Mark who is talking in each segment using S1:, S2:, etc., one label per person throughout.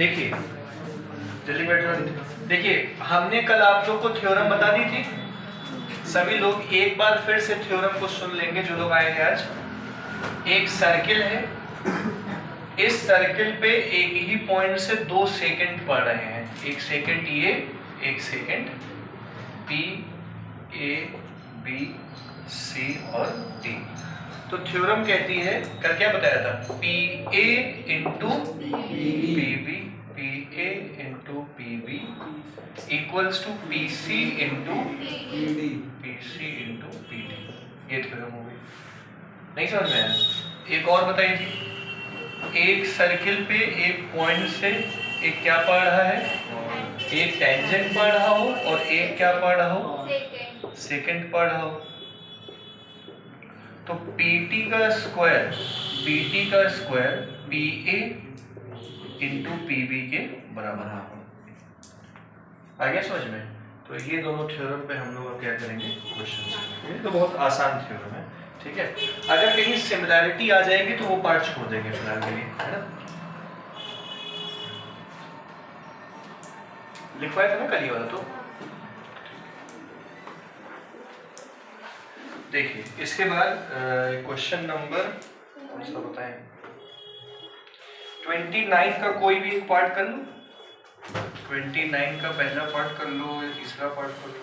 S1: देखिए जल्दी बैठो। देखिए हमने कल आप लोग को थ्योरम बता दी थी। सभी लोग एक बार फिर से थ्योरम को सुन लेंगे जो लोग आए हैं आज। एक सर्किल है, इस सर्किल पे एक ही पॉइंट से 2 सेकंड पड़ रहे हैं। 1 सेकंड ये, 1 second P A B C और D। तो थ्योरम कहती है, कल क्या बताया था, PA into PB, PA into PB equals to PC into PC into PD। ये थ्योरम हो गई। नहीं समझ में आया? एक और बताइए जी। एक सर्किल पे एक पॉइंट से एक क्या पढ़ रहा है, एक टेंजेंट पढ़ रहा हो और एक क्या पढ़ रहा हो, सेकंड पढ़ रहा हो। तो PT का स्क्वायर BT का स्क्वायर PA इंटू PB के बराबर है। आ गया समझ में? तो ये दोनों थ्योरम पे हम लोग क्या करेंगे, क्वेश्चन। ये तो बहुत आसान थ्योरम है, ठीक है। अगर कहीं सिमिलैरिटी आ जाएगी तो वो पार्ट छोड़ देंगे फिलहाल के लिए, है ना। लिखवाया था ना कल ये वाला। तो देखिए इसके बाद क्वेश्चन नंबर कौन सा बताएं, 29 का कोई भी एक पार्ट कर लो। 29 का पहला पार्ट कर लो या तीसरा पार्ट कर लो।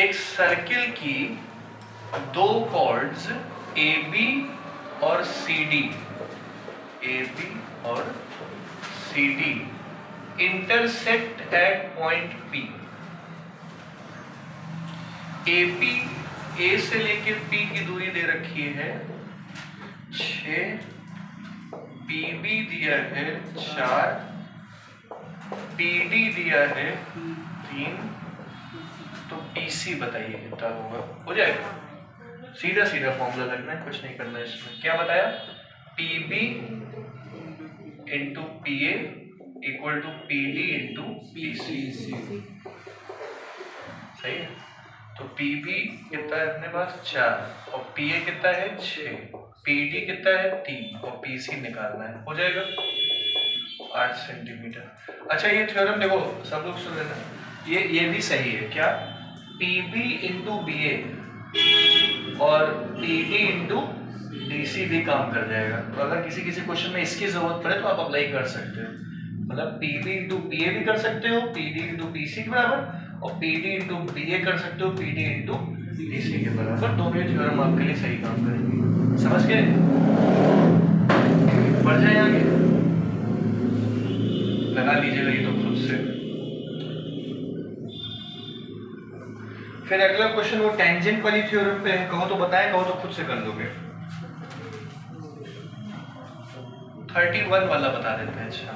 S1: एक सर्किल की 2 कॉर्ड्स AB और CD, AB और CD intersect at point P। AP A से लेकर P की दूरी दे रखी है 6, PB दिया है 4, PD दिया है 3, तो PC बताइए कितना होगा। हो जाएगा, सीधा सीधा फॉर्मूला लगना है, कुछ नहीं करना है इसमें। क्या बताया, PB into PA equal to PD into PC। सही है। तो PB कितना है अपने पास 4 और PA कितना है 6, PD कितना है 3 और PC निकालना है। हो जाएगा 8 सेंटीमीटर। अच्छा ये थ्योरम देखो सब लोग सुन लेना, ये भी सही है। क्या, PB इंटू BA और PD इंटू DC भी काम कर जाएगा। तो अगर किसी क्वेश्चन में इसकी जरूरत पड़े तो आप अप्लाई कर सकते हो। मतलब PB इंटू BA भी कर सकते हो, PD इंटू BC के बराबर, और PD इंटू BA कर सकते हो PD इंटू DC के बराबर। दोनों ही थ्योरम आपके लिए सही काम करेंगे। समझ गए? बढ़ जाए आगे, लगा लीजिएगा ये तो खुद से। फिर अगला क्वेश्चन वो टेंजेंट वाली थ्योरम पे है। कहो तो बताएं, कहो तो खुद से कर लोगे। 31 वाला बता देते हैं। अच्छा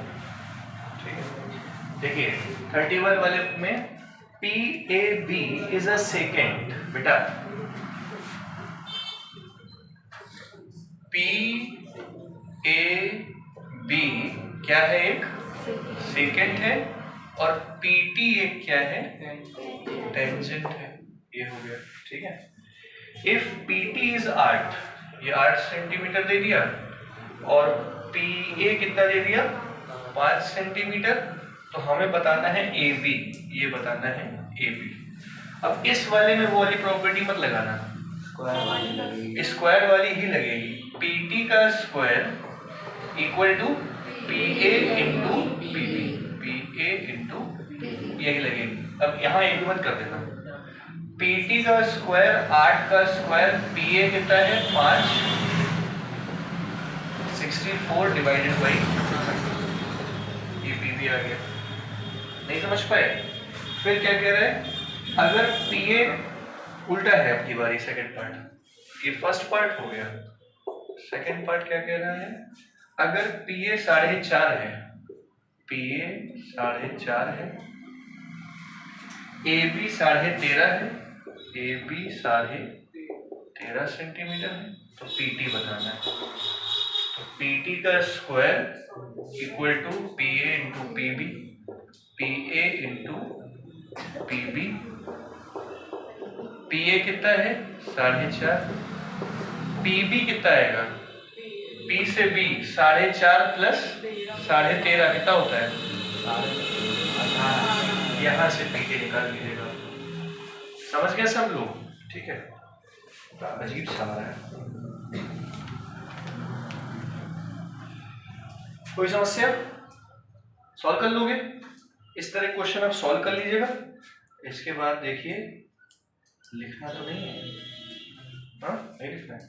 S1: ठीक है, देखिए 31 वाले में PAB इज अ सेकेंड। बेटा PAB क्या है, एक सेकेंड है, और PT एक क्या है, टेंजेंट है। ये हो गया, ठीक है। इफ PT इज 8, ये 8 सेंटीमीटर दे दिया, और PA कितना दे दिया 5 सेंटीमीटर, तो हमें बताना है AB, ये बताना है AB। अब इस वाले में वो वाली प्रॉपर्टी मत लगाना, स्क्वायर वाली ही लगेगी। PT का square equal to PA into PB, PA into यही लगेगी। अब यहाँ एक मत कर देना। PT का स्क्वायर 8 का स्क्वायर, PA कितना है 5, 64 डिवाइडेड बाई, ये PB आ गया। नहीं समझ पाए? फिर क्या कह रहे हैं, अगर PA उल्टा है, अब की बारी सेकंड पार्ट, ये फर्स्ट पार्ट हो गया। सेकंड पार्ट क्या कह रहा है, अगर PA 4.5 है, PA 4.5 है, AB 13.5 है, AB 13.5 सेंटीमीटर है, तो PT बताना है। तो PT का square equal to PA into PB, PA into PB। PA कितना है 4.5, PB कितना आएगा P से B 4.5 प्लस 13.5 कितना होता है? यहाँ से P के निकाल लीजिएगा। समझ गए सब लोग? ठीक है, अजीब सा आ रहा है। कोई समस्या? सॉल्व कर लोगे? इस तरह क्वेश्चन आप सॉल्व कर लीजिएगा। इसके बाद देखिए, लिखना तो नहीं है, हाँ नहीं लिखना है।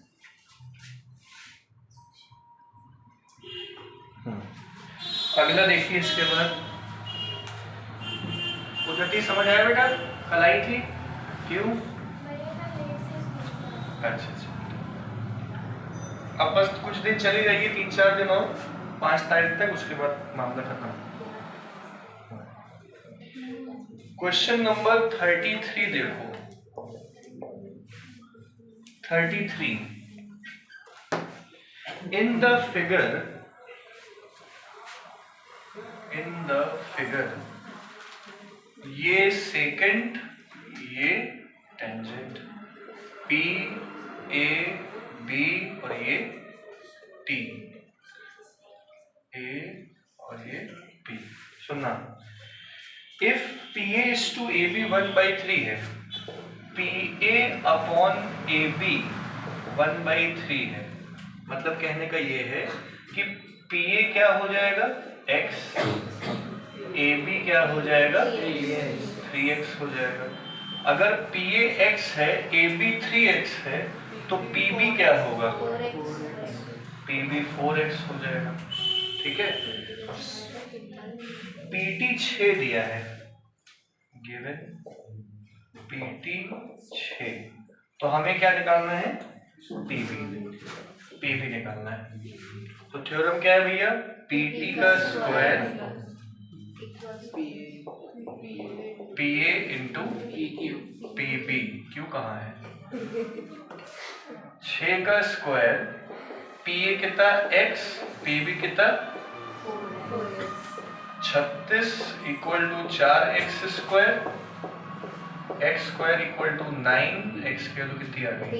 S1: अगला देखिए, इसके बाद उद्धति समझ आया बेटा? कल आई थी, क्यों? अच्छा, अब बस कुछ दिन चली रहेगी, 3-4 दिन और, 5 तारीख तक, उसके बाद मामला खत्म। क्वेश्चन नंबर 33 देखो। 33 इन द फिगर ये सेकेंड, ये टेंजेंट, P A B और ये T, A और ये P। सुनना, if PA is to AB 1/3 है, PA अपॉन AB 1/3 है, मतलब कहने का ये है कि PA क्या हो जाएगा? X, AB क्या हो जाएगा? 3x हो जाएगा। अगर PA x है, AB 3x है, तो PB क्या होगा? PB 4x हो जाएगा। ठीक है, PT 6 दिया है, गिवन PT 6, तो हमें क्या निकालना है? PB निकालना है। तो थ्योरम क्या है भैया? PT का स्क्वायर PA इंटू PB, क्यों कहाँ है? 6 का स्क्वायर, PA कितना? X, PB कितना? 36 equal to 4x square, x square equal to 9, x की वैल्यू कितनी आ गई?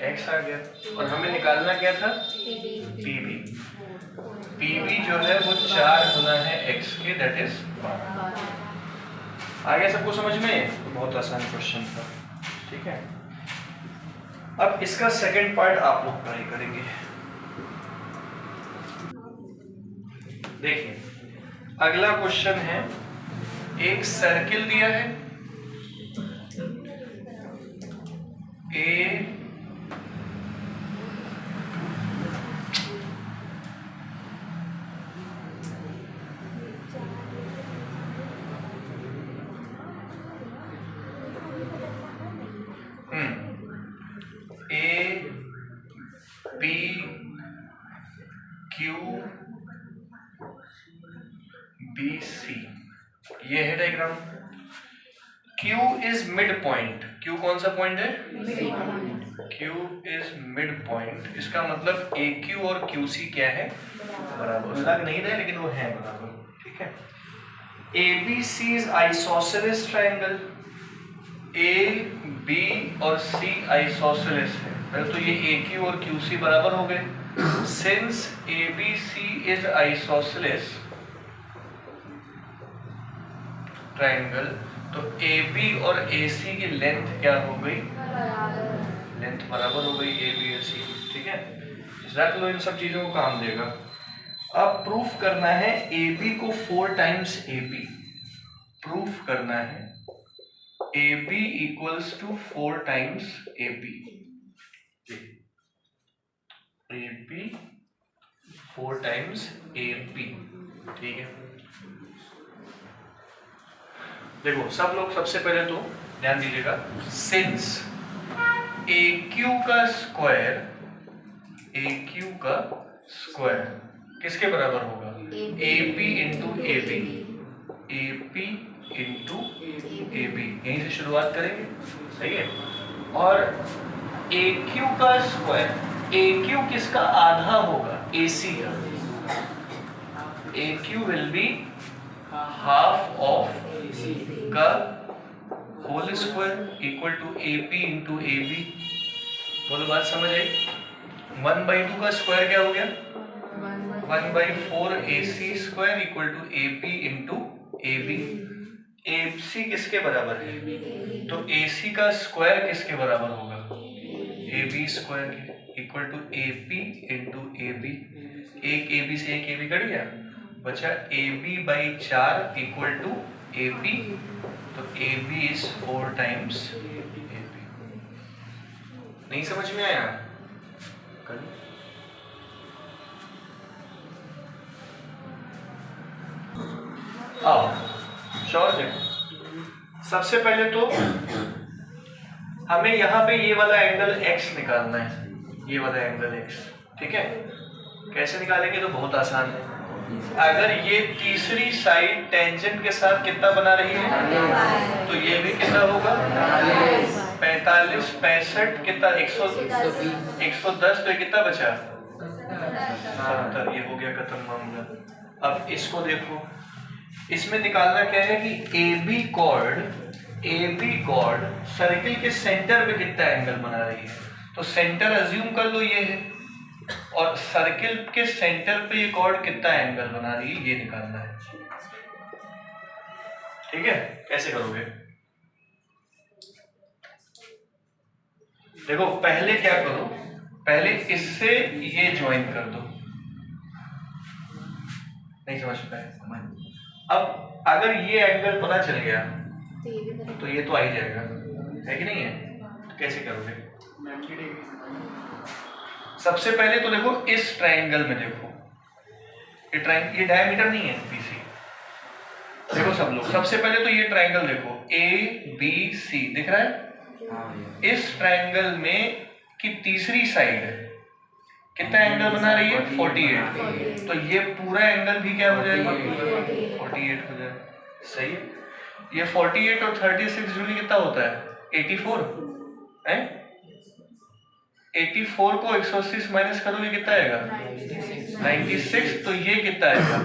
S1: x आ गया। और हमें निकालना क्या था? PB जो है वो 4 गुना है x के, दैट इज 12। आ गया सबको समझ में? बहुत आसान क्वेश्चन था। ठीक है, अब इसका सेकंड पार्ट आप लोग ट्राई करेंगे। देखिए, अगला क्वेश्चन है, एक सर्किल दिया है, A B Q B C, ये है diagram. Q is mid point. Q कौन सा पॉइंट है? Q is mid point. इसका मतलब AQ और QC क्या है? बराबर। लग नहीं रहे लेकिन वो है बराबर। ठीक है, ABC is isosceles triangle, A B और C आइसोसेलेस है। पहले तो ये AQ और QC बराबर हो गए। Since ABC is isosceles triangle, तो AB और AC की लेंथ क्या हो गई? लेंथ बराबर हो गई AB और C। ठीक है, रख लो, इन सब चीजों को काम देगा। अब प्रूफ करना है AB को 4 टाइम्स AB, प्रूफ करना है AB equals to 4 times AB। AB 4 times AB। ठीक है, देखो सब लोग सबसे पहले तो ध्यान दीजिएगा, सिंस AQ का स्क्वायर किसके बराबर होगा? AP into AB, AP into AB, यहीं से शुरुआत करेंगे। सही है, और AQ का स्क्वायर, AQ किसका आधा होगा? AC का। AQ will be half of का whole square equal to AP into AB। बोलो बात समझ आई? 1/2 का स्क्वायर क्या हो गया 1/4 AC square equal to AP into AB। AC किसके बराबर है तो AC का स्क्वायर किसके बराबर होगा AB square equal to AP into AB। एक AB से एक AB कट गया बचा AB/4 इक्वल टू AP। तो AB इज 4 टाइम्स AP। नहीं समझ में आया आओ श्योर देखो सबसे पहले तो हमें यहाँ पे ये वाला एंगल x निकालना है ये वाला एंगल x ठीक है। कैसे निकालेंगे तो बहुत आसान है। अगर ये तीसरी साइड टेंजेंट के साथ कितना बना रही है तो ये भी कितना होगा 45 65 कितना 110 तो ये कितना बचा 70। ये हो गया खत्म मामला। अब इसको देखो इसमें निकालना क्या है कि AB कॉर्ड सर्किल के सेंटर पे कितना एंगल बना रही है। तो सेंटर अज्यूम कर लो ये है और सर्किल के सेंटर पे ये कॉर्ड कितना एंगल बना रही है ये निकालना है। ठीक है कैसे करोगे देखो पहले क्या करो पहले इससे ये ज्वाइन कर दो। नहीं समझ पाए। अब अगर ये एंगल पता चल गया तो ये तो आ ही जाएगा है कि नहीं है। तो कैसे करोगे सबसे पहले तो देखो इस ट्रायंगल में देखो ये डायमीटर नहीं है BC। देखो सब लोग सबसे पहले तो ये ट्रायंगल देखो ABC दिख रहा है। इस ट्रायंगल में की तीसरी साइड कितना एंगल बना रही है 48। तो ये पूरा एंगल भी क्या हो जाएगा 48 हो जाएगा। सही है। ये 48 और 36 जुड़ी कितना होता है 84 है। 84 को 180 से माइनस करोगे कितना आएगा 96। तो ये कितना आएगा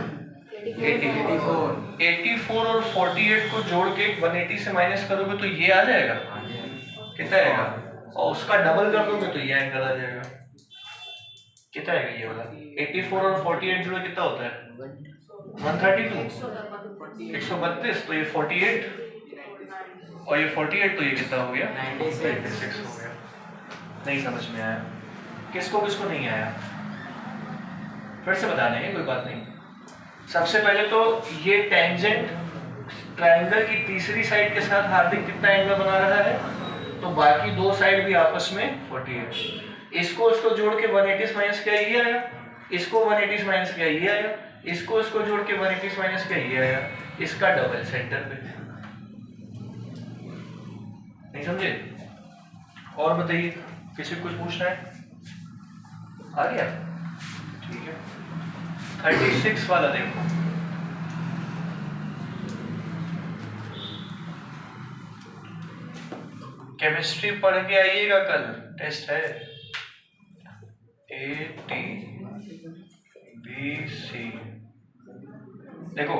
S1: 84 और 48 को जोड़ के 180 से माइनस करोगे तो ये आ जाएगा कितना आएगा और उसका डबल कर दोगे तो ये एंगल आ जाएगा कितना आएगा ये वाला 84 और 48 जोड़ कितना होता है 132 132। तो ये 48 और ये 48 तो ये कितना हो गया 96 हो गया। नहीं समझ में आया किसको किसको नहीं आया फिर से बता देंगे कोई बात नहीं। सबसे पहले तो ये टेंजेंट ट्रायंगल की तीसरी साइड के साथ हार्दिक कितना एंगल बना रहा है तो बाकी दो साइड भी आपस में 48। इसको इसको जोड़ के 180 माइनस किया ये आया इसको 180 माइनस किया ये आया इसको इसको जोड़ के 180 माइनस किया ये आया इसका डबल सेंटर पे। नहीं समझे और बताइए किसी कुछ पूछना है आ गया ठीक है। 36 वाला देखो केमिस्ट्री पढ़ के आइएगा कल टेस्ट है ATBC। देखो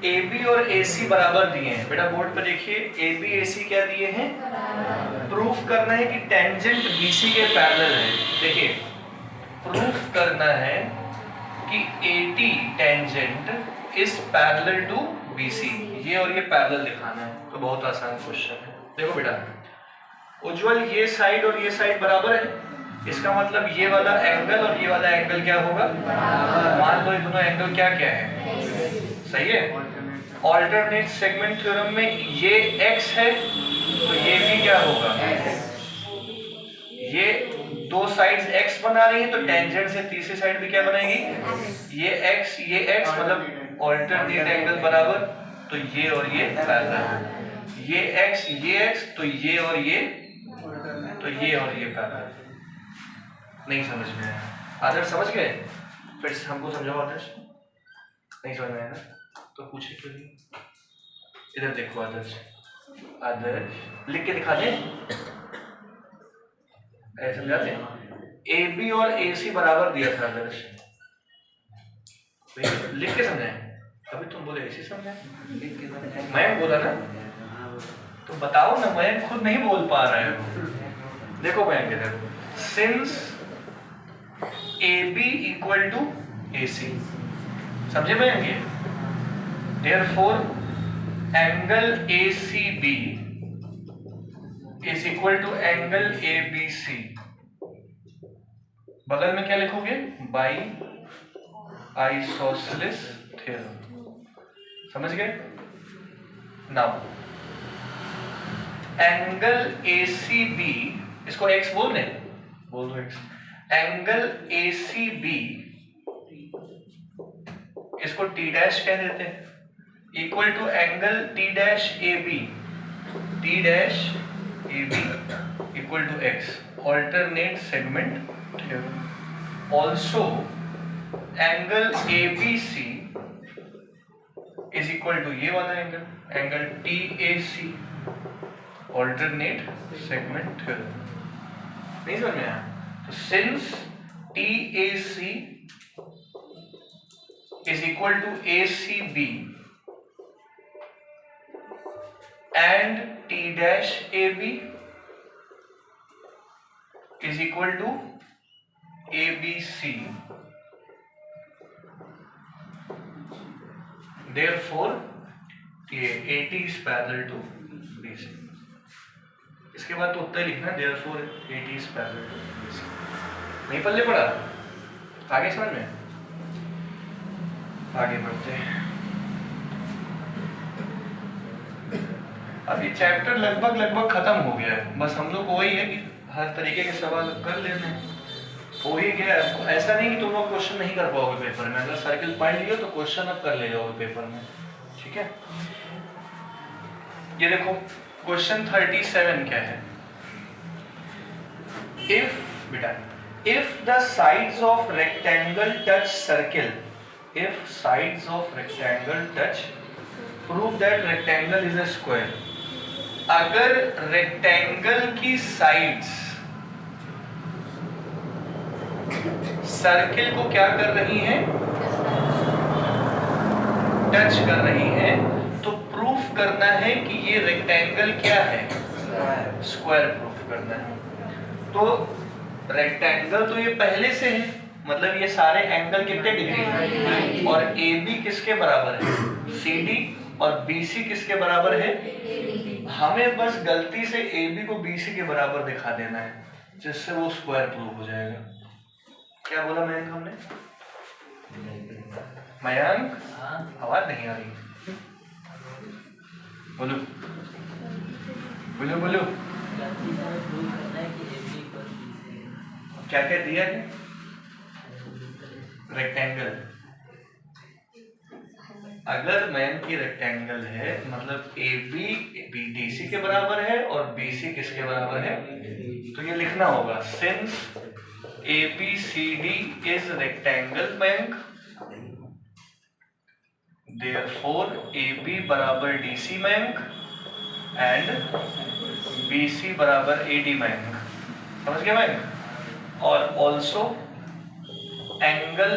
S1: AB और AC बराबर दिए हैं बेटा बोर्ड पर देखिए AB AC क्या दिए हैं प्रूफ करना है कि टेंजेंट BC के पैरेलल है। देखिए प्रूफ करना है कि AT tangent is parallel to BC ये और ये पैरेलल दिखाना है। तो बहुत आसान क्वेश्चन है। देखो बेटा उज्जवल ये साइड और ये साइड बराबर है इसका मतलब ये वाला एंगल और ये वाला एंगल क्या होगा मान लो ये दोनों एंगल क्या क्या है सही है। ऑल्टरनेट सेगमेंट थ्योरम में ये x है तो ये भी क्या होगा ये दो साइड्स x बना रही है तो टेंजेंट से तीसरी साइड भी क्या बनेगी ये x मतलब ऑल्टरनेट एंगल बराबर। तो ये और ये पैरेलल ये x तो ये और ये पैरेलल। नहीं समझ में आया आदर्श समझ गए फिर हमको समझाओ आदर्श। नहीं समझ में आया ना तो पूछे क्यों नहीं। इधर देखो आदर्श लिख के दिखा दे ऐसे समझाते AB और AC बराबर दिया था आदर्श लिख के समझाए। अभी तुम बोले ऐसे समझाए मैं बोला ना तो बताओ ना मैं खुद नहीं बोल पा रहा है। देखो मैं since AB equal to AC, समझे में ये? Therefore angle ACB is equal to angle ABC। बगल में क्या लिखोगे? By isosceles theorem. समझ गए? नाउ एंगल ACB, इसको x बोल दे, बोल दो x। एंगल ACB इसको T डैश कह देते हैं, equal to angle T dash AB, T dash AB equal to x, alternate segment theorem. Also angle ABC is equal to ये वाला angle, angle TAC, alternate segment theorem. नहीं समझ में आया? तो since TAC is equal to ACB and T dash AB is equal to ABC, therefore ये AT is parallel to BC। इसके बाद तो उत्तर लिखना, therefore AT is parallel to BC। नहीं पल्ले पड़ा? आगे समझ में? आगे बढ़ते हैं। अब ये चैप्टर लगभग खत्म हो गया है, बस हम लोग को वही है कि हर तरीके के सवाल कर लेने हैं, हो ही गया। ऐसा नहीं कि तुम लोग क्वेश्चन नहीं कर पाओगे पेपर में, अगर सर्किल पढ़ लियो तो क्वेश्चन अब कर ले जाओगे पेपर में, ठीक है? ये देखो क्वेश्चन 37 क्या है? If the sides of rectangle touch circle, if sides of rectangle touch, prove that rectangle is a square। अगर रेक्टेंगल की साइड्स सर्किल को क्या कर रही हैं? टच कर रही हैं, तो प्रूफ करना है कि ये रेक्टेंगल क्या है? स्क्वायर प्रूफ करना है। तो रेक्टेंगल तो ये पहले से है, मतलब ये सारे एंगल कितने डिग्री हैं? और AB किसके बराबर है? CD। और BC किसके बराबर है? हमें बस गलती से AB को BC के बराबर दिखा देना है, जिससे वो स्क्वायर प्रूफ हो जाएगा। क्या बोला मयंक हमने? मयंक आवाज नहीं आ रही, बोलो बोलो बोलो। क्या क्या दिया है? रेक्टेंगल, अगर मैन की रेक्टेंगल है मतलब AB BDC के बराबर है और BC किसके बराबर है? तो ये लिखना होगा since ABCD is rectangle bank, therefore AB बराबर DC बैंक एंड BC बराबर AD बैंक। समझ गए बैंक? और ऑल्सो एंगल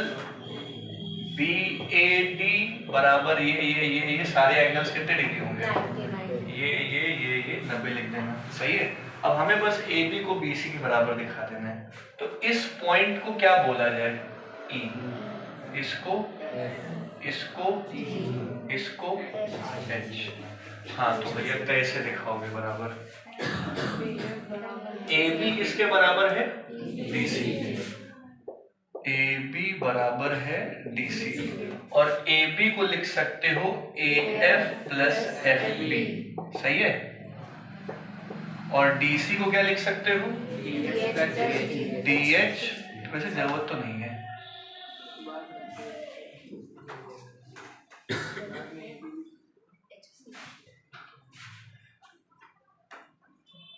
S1: BAD बराबर ये सारे एंगल्स कितने डिग्री होंगे? ये 90 लिख देना, सही है। अब हमें बस AB को BC के बराबर दिखा देना है। तो इस पॉइंट को क्या बोला जाए? E। इसको H। हाँ तो भैया कैसे दिखाओगे बराबर? AB किसके बराबर है? DC। AB बराबर है DC, और AB को लिख सकते हो AF प्लस FB, सही है। और DC को क्या लिख सकते हो? DH। वैसे जरूरत तो नहीं है,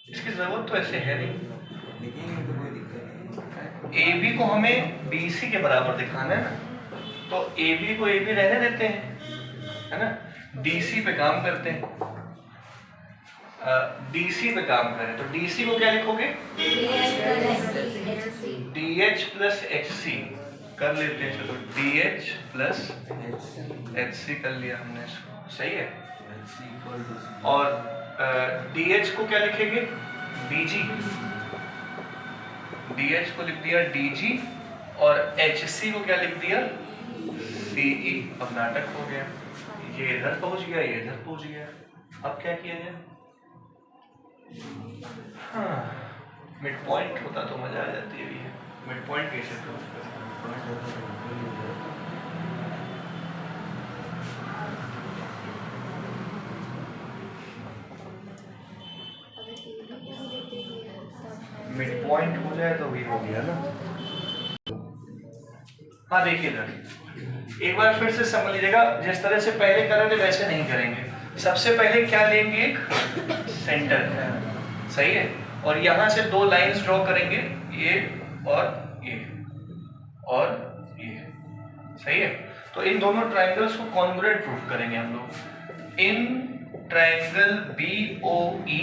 S1: इसकी जरूरत तो ऐसे है नहीं। AB को हमें BC के बराबर दिखाना है ना, तो AB को AB रहने देते हैं, है ना? DC पे काम करते हैं, DC पे काम करें तो DC को क्या लिखोगे? DH प्लस HC कर लेते हैं, चलो DH प्लस HC कर लिया हमने इसको, सही है। और DH को क्या लिखेंगे? DG। DH को लिख दिया DG और HC को क्या लिख दिया, CE। अब नाटक हो गया, ये इधर पहुंच गया, ये इधर पहुंच गया। अब क्या किया जाए? हाँ, मिड पॉइंट होता तो मजा आ जाती है। मिड पॉइंट कैसे प्रूव करें? मिड पॉइंट हो जाए तो भी हो गया ना। हाँ देखिए इधर एक बार फिर से समझ लीजिएगा, जिस तरह से पहले कर रहे थे वैसे नहीं करेंगे। सबसे पहले क्या लेंगे, एक सेंटर, सही है, और यहां से दो लाइंस ड्रॉ करेंगे, ये और ये और ये, सही है। तो इन दोनों ट्राइंगल्स को कॉन्ग्रुएंट प्रूफ करेंगे हम लोग। In triangle BOE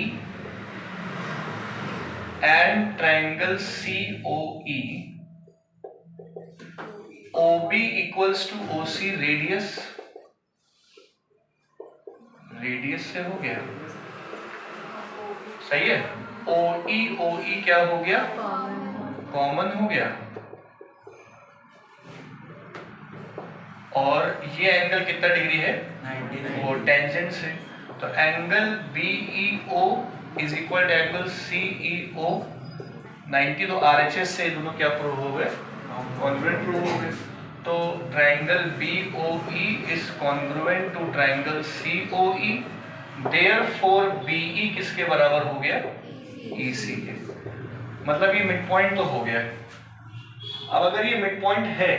S1: and triangle COE, OB equals to OC radius, radius से हो गया, सही है। OE क्या हो गया, कॉमन हो गया। और ये एंगल कितना डिग्री है, 99, वो टेंजेंट से। तो angle BEO is equal to angle CEO 90। तो RHS से दोनों क्या प्रूव हो गए, कॉन्ग्रुएंट प्रूव हो गए। तो triangle BOE is congruent to triangle COE, therefore BE किसके बराबर हो गया, EC के। मतलब ये मिड पॉइंट तो हो गया। अब अगर ये मिड पॉइंट है,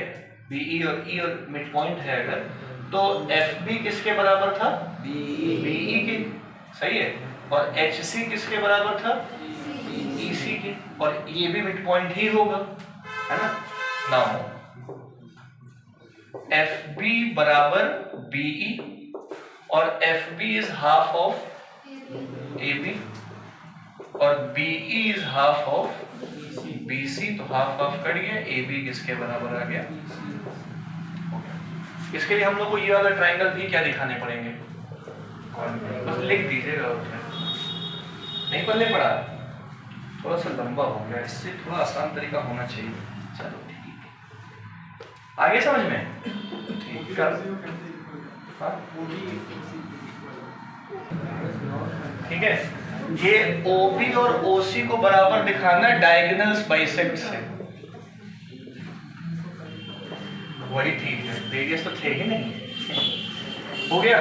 S1: BE और E और मिड पॉइंट है अगर, तो FB किसके बराबर था, BE के, सही है। और HC किसके बराबर था, EC के, और ये भी मिड पॉइंट ही होगा, है ना। नाउ FB बराबर BE और FB is half of AB और BE is half of BC। तो हाफ हाफ कट गया, AB किसके बराबर आ गया। इसके लिए हम लोग को ये वाला ट्राइंगल भी क्या दिखाने पड़ेंगे, बस लिख दीजिएगा उसमें, नहीं पढ़ने पड़ा, थोड़ा सा लंबा हो गया, इससे थोड़ा आसान तरीका होना चाहिए। चलो ठीक है, आगे समझ में, ठीक है। ठीक है, ये OB और OC को बराबर दिखाना डायगोनल्स बाइसेक्ट से, वही ठीक है। रेडियस तो थे ही नहीं, हो गया।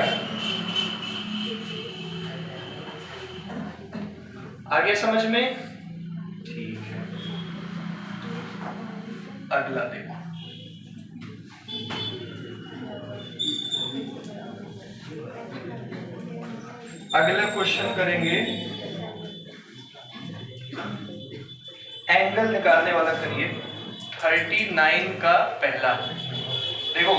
S1: आगे समझ में, ठीक है। अगला देखो, अगला क्वेश्चन करेंगे, एंगल निकालने वाला करिए 39 का पहला। देखो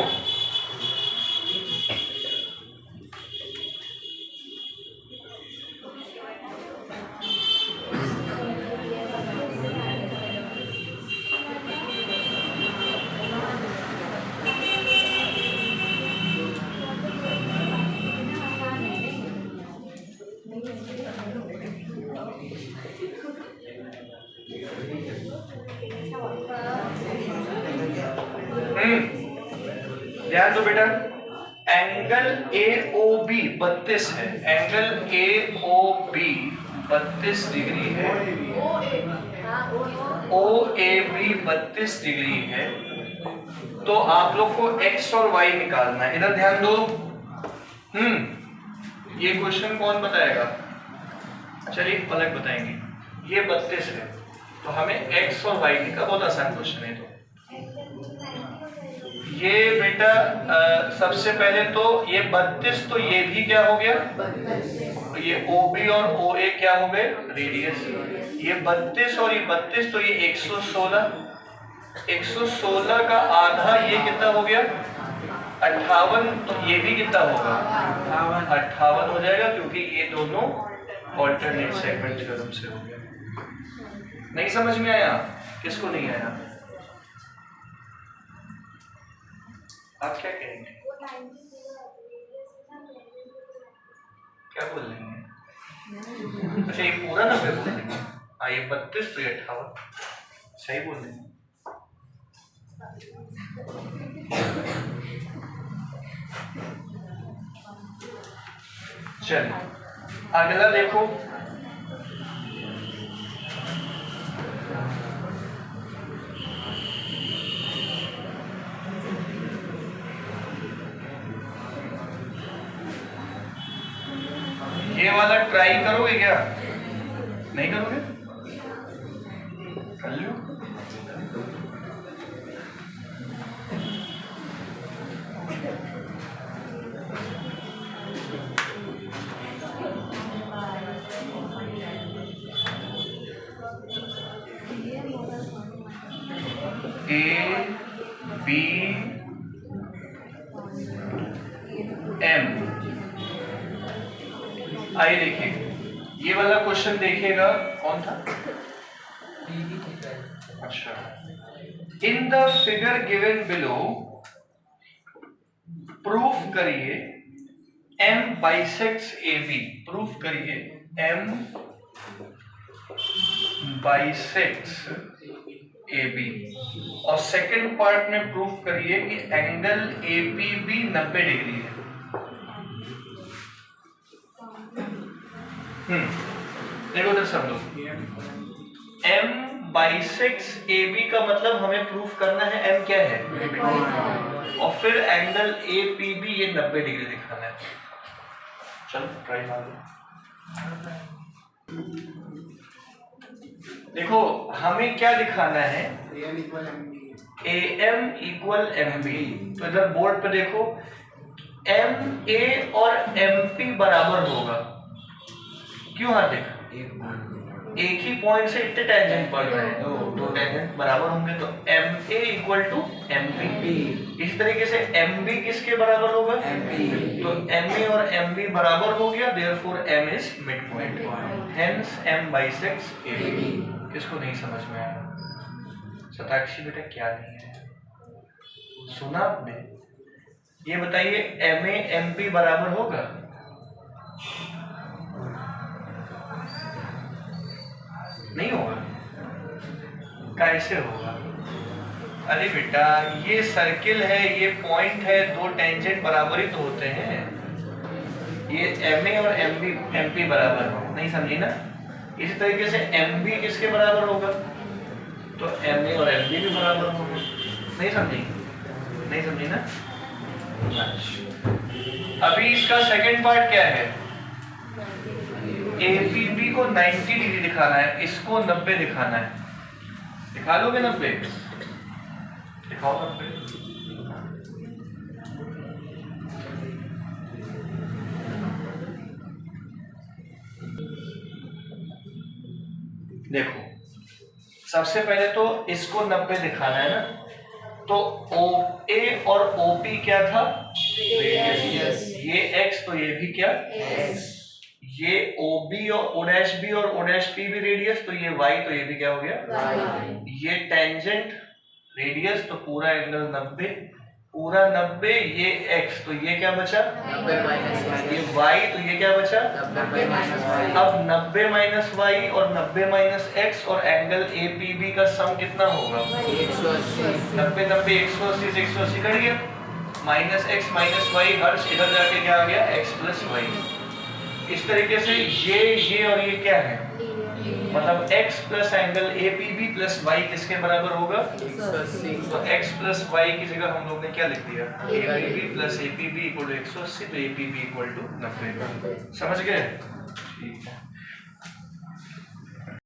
S1: ध्यान दो बेटा, एंगल AOB 32 है, एंगल AOB 32 डिग्री है, OAB 32 डिग्री है। तो आप लोग को X और Y निकालना है। इधर ध्यान दो, ये क्वेश्चन कौन बताएगा, चलिए पलक बताएंगे। ये 32 है, तो हमें X और Y निकालना, बहुत आसान क्वेश्चन है। तो ये बेटा सबसे पहले तो ये 32, तो ये भी क्या हो गया, तो ये OB और OA क्या हो गए, रेडियस। ये 32 और ये 32, तो ये 116, 116 का आधा ये कितना हो गया, 58। तो ये भी कितना होगा, 58 हो जाएगा, क्योंकि ये दोनों ऑल्टरनेट सेगमेंट थ्योरम से हो गया। नहीं समझ में आया, किसको नहीं आया, आप क्या कहेंगे, क्या बोल लेंगे। अच्छा ये पूरा 90 बोल देंगे, हाँ ये 32 तो ये 58, सही बोल देंगे। चलिए अगला देखो, ये वाला ट्राई करोगे क्या? नहीं करोगे? कर लो। A B M, आइए देखिए ये वाला क्वेश्चन देखिएगा, कौन था? अच्छा, in the figure given below proof करिए M बाइसेक्ट्स AB, प्रूफ करिए M बाइसेक्ट्स AB, और सेकंड पार्ट में प्रूफ करिए कि एंगल APB 90 डिग्री है। देखो तो सब लोग, M बाइसेक्ट्स AB का मतलब हमें प्रूफ करना है M क्या है, और फिर एंगल APB ये 90 डिग्री दिखाना है। चलो ट्राई मार लो। देखो हमें क्या दिखाना है, AM इक्वल MB, तो इधर बोर्ड पे देखो MA और MP बराबर होगा। क्यों हाँ देखा, एक ही पॉइंट से इतने टेंजेंट पड़ रहे हैं, दो टेंजेंट बराबर होंगे, तो MA इक्वल टू MP। इस तरीके से MB किसके बराबर होगा, तो MA और MB बराबर हो गया, therefore M is mid point, hence M bisects AB। किसको नहीं समझ में आया? शताक्षी बेटा क्या नहीं है, सुना आपने? ये बताइए MA MP बराबर होगा? नहीं होगा। कैसे होगा? अरे बेटा ये सर्किल है, ये पॉइंट है, दो टेंजेंट बराबर ही तो होते हैं। ये MA और MP बराबर हो, नहीं समझी ना? इसी तरीके से MB किसके बराबर होगा, तो MA और MB भी बराबर होंगे। नहीं समझी? नहीं समझी ना? अभी इसका सेकंड पार्ट क्या है, APB को 90 डिग्री दिखाना है, इसको 90 दिखाना है। दिखा लोगे 90? दिखाओ 90। देखो सबसे पहले तो इसको 90 दिखाना है ना, तो OA और OP क्या था, ये X, तो ये भी क्या X। ये OB और O'B और O'P भी रेडियस, तो ये Y, तो ये भी क्या हो गया Y। ये टेंजेंट रेडियस, तो पूरा एंगल 90, पूरा 90, ये X, तो ये क्या बचा 90 माइनस Y, ये Y, तो ये क्या बचा 90 माइनस Y। अब 90 माइनस Y और 90 माइनस X और एंगल APB का सम कितना होगा 180। 90 90 180 से 180 कट गया, माइनस X माइनस Y, हर्ष इधर जाके क्या आ गया X प्लस Y। इस तरीके से ये और ये क्या है, मतलब x plus angle APB plus y किसके बराबर होगा 180। तो x प्लस y की जगह हम लोग ने क्या लिख दिया, APB plus APB equal to 180, तो APB इक्वल टू 90। समझ गए? ठीक है।